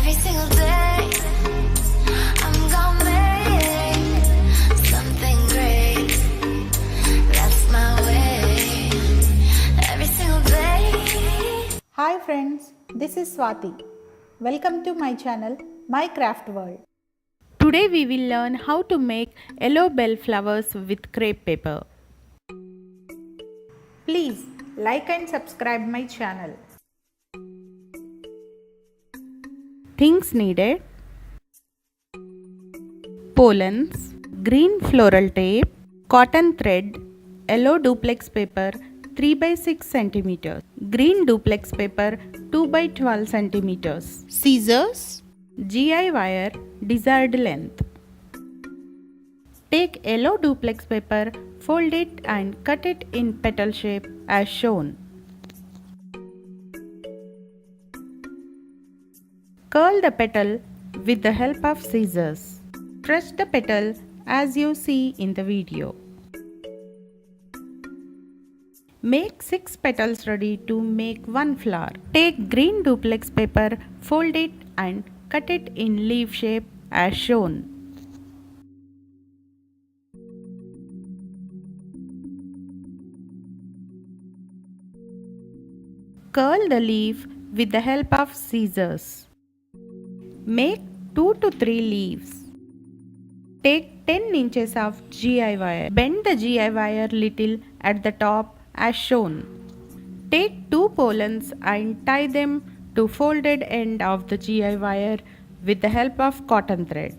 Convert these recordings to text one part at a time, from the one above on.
Every single day, I'm gonna make something great. That's my way. Every single day. Hi friends, this is Swati. Welcome to my channel, My Craft World. Today we will learn how to make yellow bell flowers with crepe paper. Please like and subscribe my channel. Things needed: pollens, green floral tape, cotton thread, yellow duplex paper 3 by 6 cm, green duplex paper 2 by 12 cm, scissors, GI wire desired length. Take yellow duplex paper, fold it and cut it in petal shape as shown. Curl the petal with the help of scissors. Press the petal as you see in the video. Make 6 petals ready to make one flower. Take green duplex paper, fold it and cut it in leaf shape as shown. Curl the leaf with the help of scissors. Make 2 to 3 leaves. Take 10 inches of GI wire. Bend the GI wire little at the top as shown. Take 2 pollens and tie them to folded end of the GI wire with the help of cotton thread.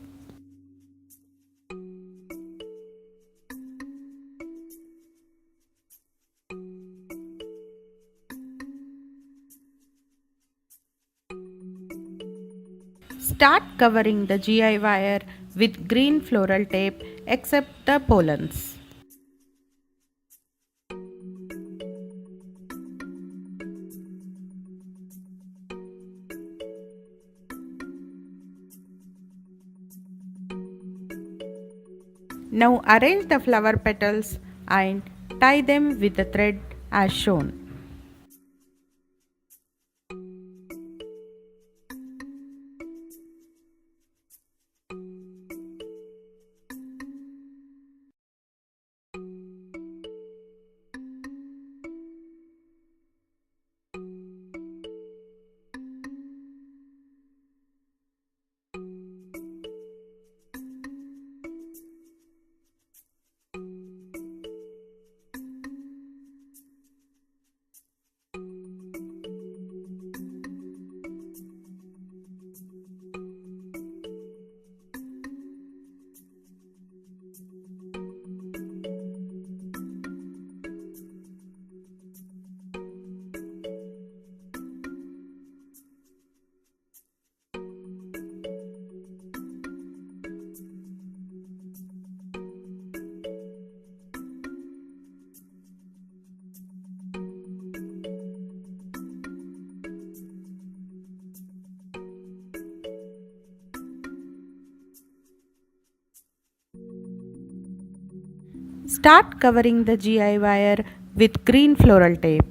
Start covering the GI wire with green floral tape except the pollens. Now arrange the flower petals and tie them with the thread as shown. Start covering the GI wire with green floral tape.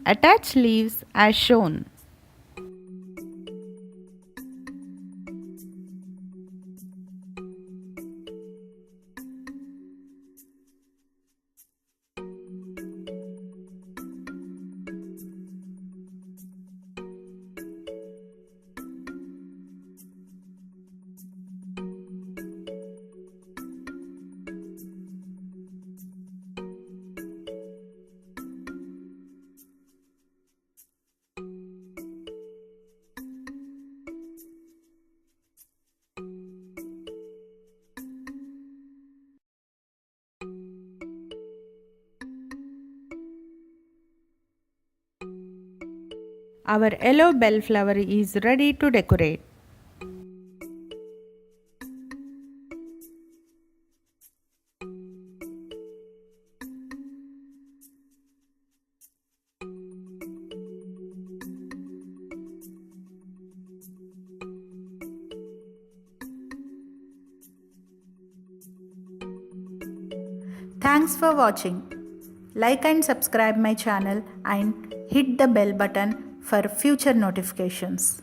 Attach leaves as shown. Our yellow bell flower is ready to decorate. Thanks for watching. Like and subscribe my channel and hit the bell button for future notifications.